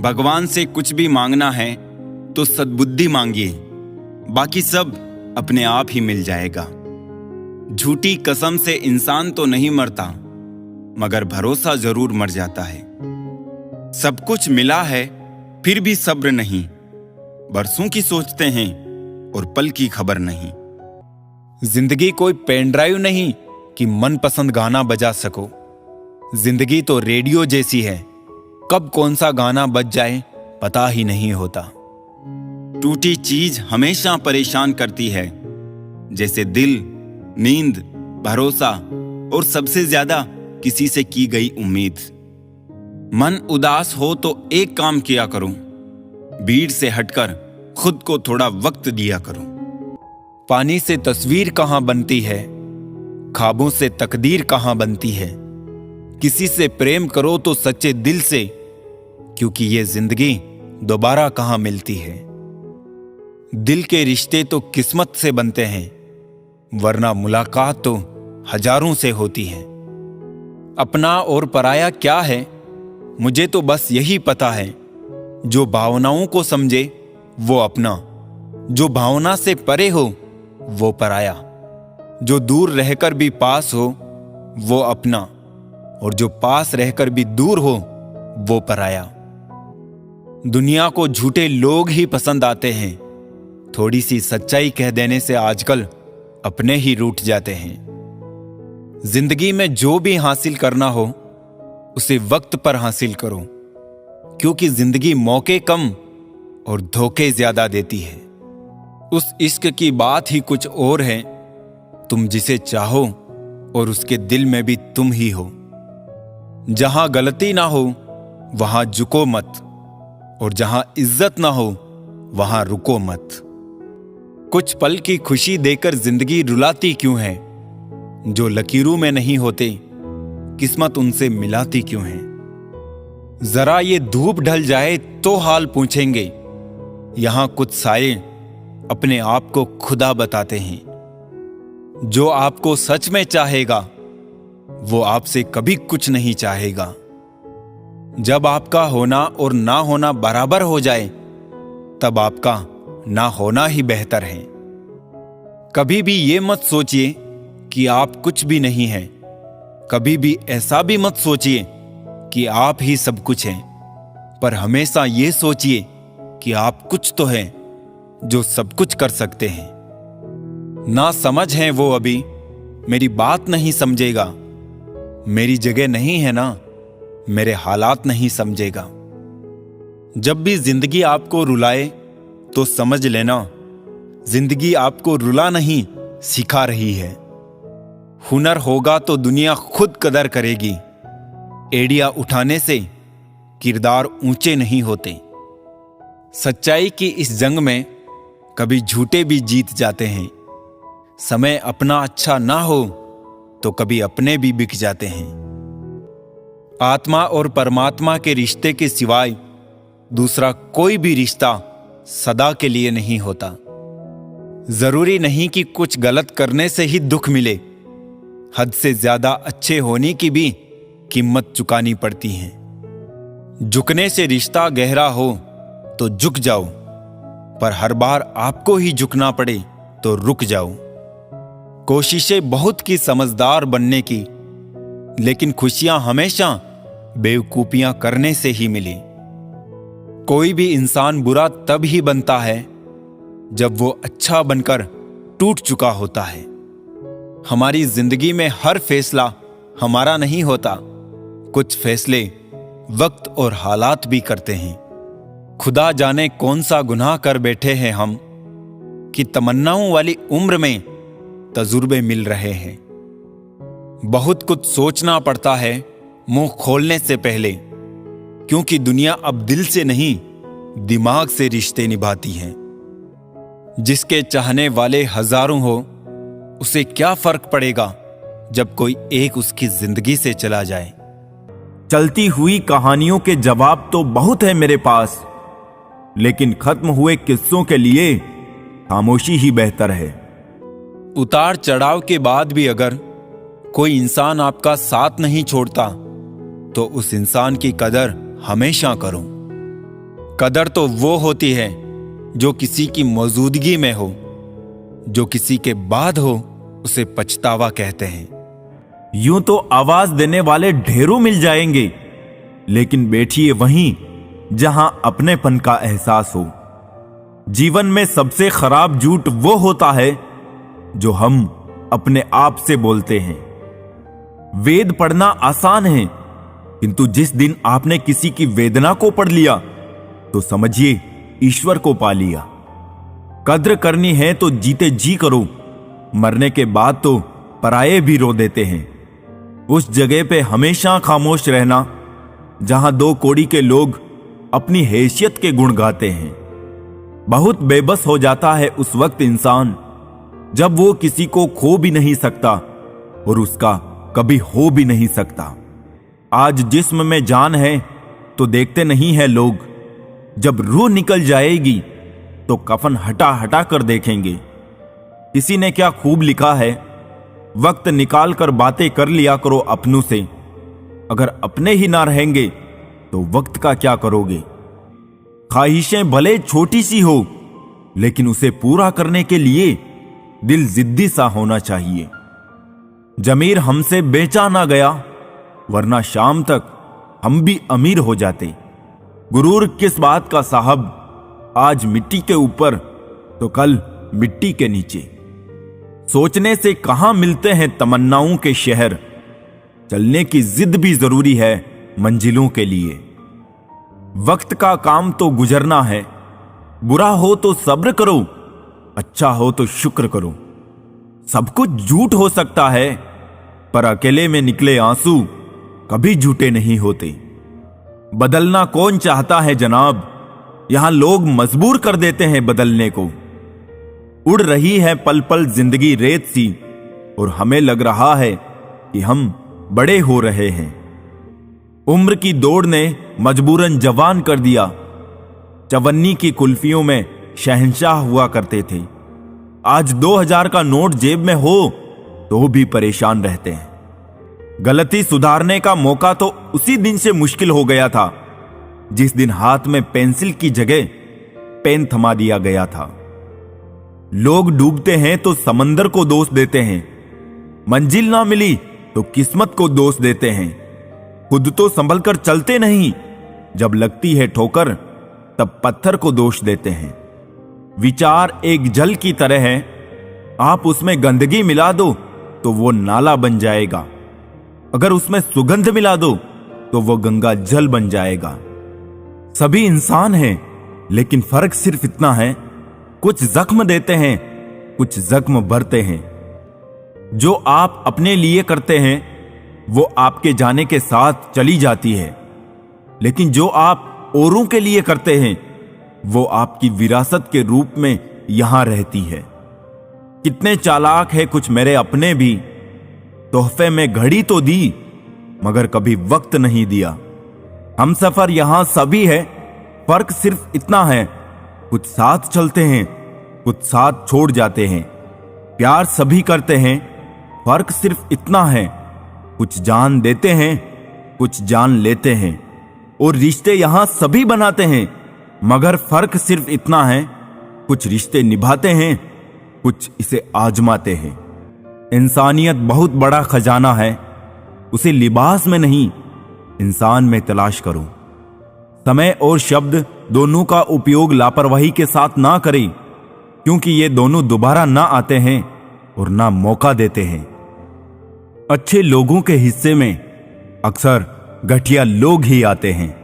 भगवान से कुछ भी मांगना है तो सद्बुद्धि मांगिए, बाकी सब अपने आप ही मिल जाएगा। झूठी कसम से इंसान तो नहीं मरता, मगर भरोसा जरूर मर जाता है। सब कुछ मिला है फिर भी सब्र नहीं, बरसों की सोचते हैं और पल की खबर नहीं। जिंदगी कोई पेन ड्राइव नहीं कि मनपसंद गाना बजा सको। जिंदगी तो रेडियो जैसी है, कब कौन सा गाना बज जाए पता ही नहीं होता। टूटी चीज हमेशा परेशान करती है, जैसे दिल, नींद, भरोसा और सबसे ज्यादा किसी से की गई उम्मीद। मन उदास हो तो एक काम किया करो, भीड़ से हटकर खुद को थोड़ा वक्त दिया करो। पानी से तस्वीर कहां बनती है, ख्वाबों से तकदीर कहां बनती है। किसी से प्रेम करो तो सच्चे दिल से, क्योंकि ये जिंदगी दोबारा कहां मिलती है। दिल के रिश्ते तो किस्मत से बनते हैं, वरना मुलाकात तो हजारों से होती है। अपना और पराया क्या है, मुझे तो बस यही पता है। जो भावनाओं को समझे वो अपना, जो भावना से परे हो वो पराया। जो दूर रहकर भी पास हो वो अपना, और जो पास रहकर भी दूर हो वो पराया। दुनिया को झूठे लोग ही पसंद आते हैं, थोड़ी सी सच्चाई कह देने से आजकल अपने ही रूठ जाते हैं। जिंदगी में जो भी हासिल करना हो उसे वक्त पर हासिल करो, क्योंकि जिंदगी मौके कम और धोखे ज्यादा देती है। उस इश्क की बात ही कुछ और है, तुम जिसे चाहो और उसके दिल में भी तुम ही हो। जहां गलती ना हो वहां झुको मत, और जहां इज्जत ना हो वहां रुको मत। कुछ पल की खुशी देकर जिंदगी रुलाती क्यों है, जो लकीरों में नहीं होते किस्मत उनसे मिलाती क्यों है। जरा ये धूप ढल जाए तो हाल पूछेंगे, यहां कुछ साए अपने आप को खुदा बताते हैं। जो आपको सच में चाहेगा वो आपसे कभी कुछ नहीं चाहेगा। जब आपका होना और ना होना बराबर हो जाए तब आपका ना होना ही बेहतर है। कभी भी ये मत सोचिए कि आप कुछ भी नहीं हैं, कभी भी ऐसा भी मत सोचिए कि आप ही सब कुछ हैं, पर हमेशा ये सोचिए कि आप कुछ तो हैं जो सब कुछ कर सकते हैं। ना समझ है वो अभी मेरी बात नहीं समझेगा, मेरी जगह नहीं है ना मेरे हालात नहीं समझेगा। जब भी जिंदगी आपको रुलाए तो समझ लेना, जिंदगी आपको रुला नहीं सिखा रही है। हुनर होगा तो दुनिया खुद कदर करेगी, एड़ियां उठाने से किरदार ऊंचे नहीं होते। सच्चाई की इस जंग में कभी झूठे भी जीत जाते हैं। समय अपना अच्छा ना हो तो कभी अपने भी बिक जाते हैं। आत्मा और परमात्मा के रिश्ते के सिवाय दूसरा कोई भी रिश्ता सदा के लिए नहीं होता। जरूरी नहीं कि कुछ गलत करने से ही दुख मिले, हद से ज्यादा अच्छे होने की भी कीमत चुकानी पड़ती है। झुकने से रिश्ता गहरा हो तो झुक जाओ, पर हर बार आपको ही झुकना पड़े तो रुक जाओ। कोशिशें बहुत की समझदार बनने की, लेकिन खुशियां हमेशा बेवकूफियां करने से ही मिली। कोई भी इंसान बुरा तब ही बनता है जब वो अच्छा बनकर टूट चुका होता है। हमारी जिंदगी में हर फैसला हमारा नहीं होता, कुछ फैसले वक्त और हालात भी करते हैं। खुदा जाने कौन सा गुनाह कर बैठे हैं हम कि तमन्नाओं वाली उम्र में तजुर्बे मिल रहे हैं। बहुत कुछ सोचना पड़ता है मुंह खोलने से पहले, क्योंकि दुनिया अब दिल से नहीं दिमाग से रिश्ते निभाती है। जिसके चाहने वाले हजारों हो उसे क्या फर्क पड़ेगा जब कोई एक उसकी जिंदगी से चला जाए। चलती हुई कहानियों के जवाब तो बहुत है मेरे पास, लेकिन खत्म हुए किस्सों के लिए खामोशी ही बेहतर है। उतार चढ़ाव के बाद भी अगर कोई इंसान आपका साथ नहीं छोड़ता तो उस इंसान की कदर हमेशा करो। कदर तो वो होती है जो किसी की मौजूदगी में हो, जो किसी के बाद हो उसे पछतावा कहते हैं। यूं तो आवाज देने वाले ढेरों मिल जाएंगे, लेकिन बैठिए वहीं जहां अपनेपन का एहसास हो। जीवन में सबसे खराब झूठ वो होता है जो हम अपने आप से बोलते हैं। वेद पढ़ना आसान है, किंतु जिस दिन आपने किसी की वेदना को पढ़ लिया तो समझिए ईश्वर को पा लिया। कद्र करनी है तो जीते जी करो, मरने के बाद तो पराये भी रो देते हैं। उस जगह पे हमेशा खामोश रहना जहां दो कौड़ी के लोग अपनी हैसियत के गुण गाते हैं। बहुत बेबस हो जाता है उस वक्त इंसान जब वो किसी को खो भी नहीं सकता और उसका कभी हो भी नहीं सकता। आज जिस्म में जान है तो देखते नहीं है लोग, जब रूह निकल जाएगी तो कफन हटा हटा कर देखेंगे। किसी ने क्या खूब लिखा है, वक्त निकाल कर बातें कर लिया करो अपनों से। अगर अपने ही ना रहेंगे तो वक्त का क्या करोगे। ख्वाहिशें भले छोटी सी हो, लेकिन उसे पूरा करने के लिए दिल जिद्दी सा होना चाहिए। जमीर हमसे बेचा ना गया, वरना शाम तक हम भी अमीर हो जाते। गुरूर किस बात का साहब, आज मिट्टी के ऊपर तो कल मिट्टी के नीचे। सोचने से कहां मिलते हैं तमन्नाओं के शहर, चलने की जिद भी जरूरी है मंजिलों के लिए। वक्त का काम तो गुजरना है, बुरा हो तो सब्र करो, अच्छा हो तो शुक्र करो। सब कुछ झूठ हो सकता है, पर अकेले में निकले आंसू कभी झूठे नहीं होते। बदलना कौन चाहता है जनाब, यहां लोग मजबूर कर देते हैं बदलने को। उड़ रही है पल पल जिंदगी रेत सी, और हमें लग रहा है कि हम बड़े हो रहे हैं। उम्र की दौड़ ने मजबूरन जवान कर दिया। चवन्नी की कुल्फियों में शहंशाह हुआ करते थे, आज 2000 का नोट जेब में हो तो भी परेशान रहते हैं। गलती सुधारने का मौका तो उसी दिन से मुश्किल हो गया था जिस दिन हाथ में पेंसिल की जगह पेन थमा दिया गया था। लोग डूबते हैं तो समंदर को दोष देते हैं, मंजिल ना मिली तो किस्मत को दोष देते हैं। खुद तो संभल कर चलते नहीं, जब लगती है ठोकर तब पत्थर को दोष देते हैं। विचार एक जल की तरह है, आप उसमें गंदगी मिला दो तो वो नाला बन जाएगा, अगर उसमें सुगंध मिला दो तो वो गंगा जल बन जाएगा। सभी इंसान हैं, लेकिन फर्क सिर्फ इतना है, कुछ जख्म देते हैं, कुछ जख्म भरते हैं। जो आप अपने लिए करते हैं वो आपके जाने के साथ चली जाती है, लेकिन जो आप औरों के लिए करते हैं वो आपकी विरासत के रूप में यहां रहती है। कितने चालाक है कुछ मेरे अपने भी, तोहफे में घड़ी तो दी मगर कभी वक्त नहीं दिया। हम सफर यहां सभी है, फर्क सिर्फ इतना है, कुछ साथ चलते हैं, कुछ साथ छोड़ जाते हैं। प्यार सभी करते हैं, फर्क सिर्फ इतना है, कुछ जान देते हैं, कुछ जान लेते हैं। और रिश्ते यहां सभी बनाते हैं, मगर फर्क सिर्फ इतना है, कुछ रिश्ते निभाते हैं, कुछ इसे आजमाते हैं। इंसानियत बहुत बड़ा खजाना है, उसे लिबास में नहीं इंसान में तलाश करो। समय और शब्द दोनों का उपयोग लापरवाही के साथ ना करें, क्योंकि ये दोनों दोबारा ना आते हैं और ना मौका देते हैं। अच्छे लोगों के हिस्से में अक्सर घटिया लोग ही आते हैं।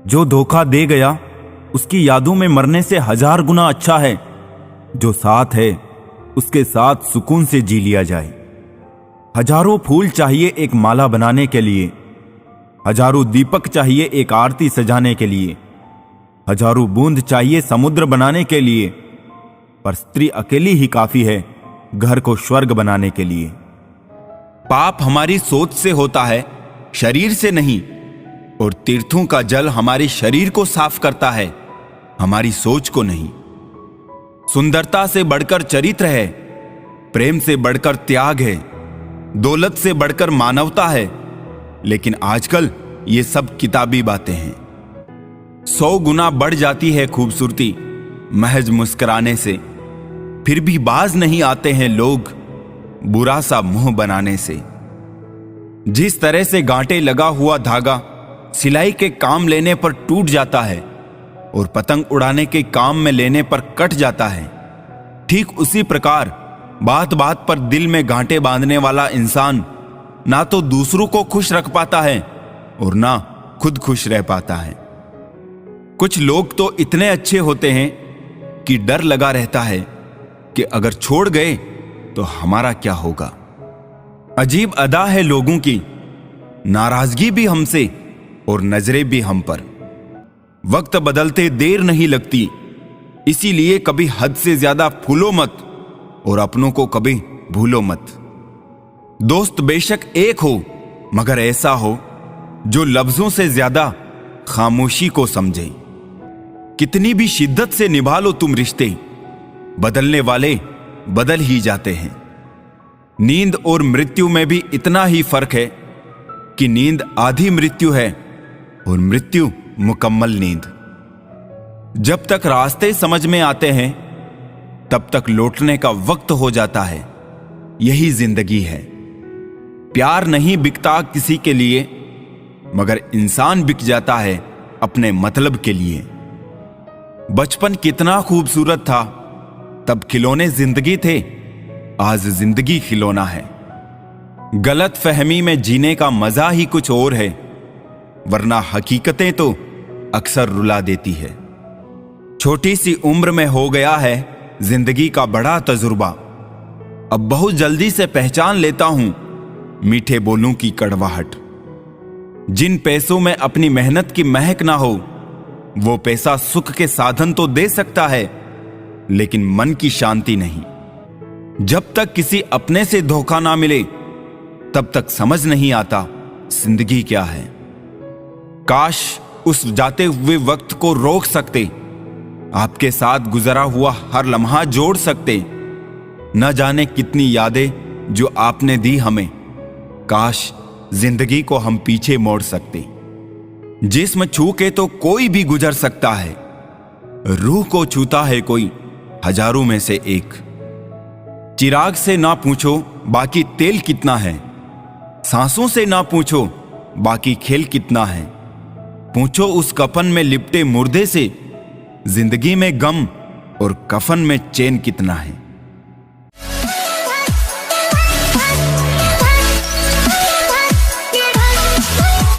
जो धोखा दे गया उसकी यादों में मरने से 1000 गुना अच्छा है जो साथ है उसके साथ सुकून से जी लिया जाए। हजारों फूल चाहिए एक माला बनाने के लिए, हजारों दीपक चाहिए एक आरती सजाने के लिए, हजारों बूंद चाहिए समुद्र बनाने के लिए, पर स्त्री अकेली ही काफी है घर को स्वर्ग बनाने के लिए। पाप हमारी सोच से होता है, शरीर से नहीं, और तीर्थों का जल हमारे शरीर को साफ करता है, हमारी सोच को नहीं। सुंदरता से बढ़कर चरित्र है, प्रेम से बढ़कर त्याग है, दौलत से बढ़कर मानवता है, लेकिन आजकल ये सब किताबी बातें हैं। 100 गुना बढ़ जाती है खूबसूरती महज मुस्कुराने से। फिर भी बाज नहीं आते हैं लोग बुरा सा मुंह बनाने से। जिस तरह से गांठे लगा हुआ धागा सिलाई के काम लेने पर टूट जाता है और पतंग उड़ाने के काम में लेने पर कट जाता है, ठीक उसी प्रकार बात बात पर दिल में गांठे बांधने वाला इंसान ना तो दूसरों को खुश रख पाता है और ना खुद खुश रह पाता है। कुछ लोग तो इतने अच्छे होते हैं कि डर लगा रहता है कि अगर छोड़ गए तो हमारा क्या होगा। अजीब अदा है लोगों की, नाराजगी भी हमसे और नजरें भी हम पर। वक्त बदलते देर नहीं लगती, इसीलिए कभी हद से ज्यादा फूलो मत और अपनों को कभी भूलो मत। दोस्त बेशक एक हो मगर ऐसा हो जो लफ्जों से ज्यादा खामोशी को समझे। कितनी भी शिद्दत से निभा लो तुम रिश्ते, बदलने वाले बदल ही जाते हैं। नींद और मृत्यु में भी इतना ही फर्क है कि नींद आधी मृत्यु है और मृत्यु मुकम्मल नींद। जब तक रास्ते समझ में आते हैं तब तक लौटने का वक्त हो जाता है। यही जिंदगी है। प्यार नहीं बिकता किसी के लिए, मगर इंसान बिक जाता है अपने मतलब के लिए। बचपन कितना खूबसूरत था, तब खिलौने जिंदगी थे, आज जिंदगी खिलौना है। गलत फहमी में जीने का मजा ही कुछ और है, वरना हकीकतें तो अक्सर रुला देती है। छोटी सी उम्र में हो गया है जिंदगी का बड़ा तजुर्बा, अब बहुत जल्दी से पहचान लेता हूं मीठे बोलों की कड़वाहट। जिन पैसों में अपनी मेहनत की महक ना हो, वो पैसा सुख के साधन तो दे सकता है लेकिन मन की शांति नहीं। जब तक किसी अपने से धोखा ना मिले तब तक समझ नहीं आता जिंदगी क्या है। काश उस जाते हुए वक्त को रोक सकते, आपके साथ गुजरा हुआ हर लम्हा जोड़ सकते। न जाने कितनी यादें जो आपने दी हमें, काश जिंदगी को हम पीछे मोड़ सकते। जिस्म छू के तो कोई भी गुजर सकता है, रूह को छूता है कोई हजारों में से एक। चिराग से ना पूछो बाकी तेल कितना है, सांसों से ना पूछो बाकी खेल कितना है। पूछो उस कफन में लिपटे मुर्दे से, जिंदगी में गम और कफन में चैन कितना है।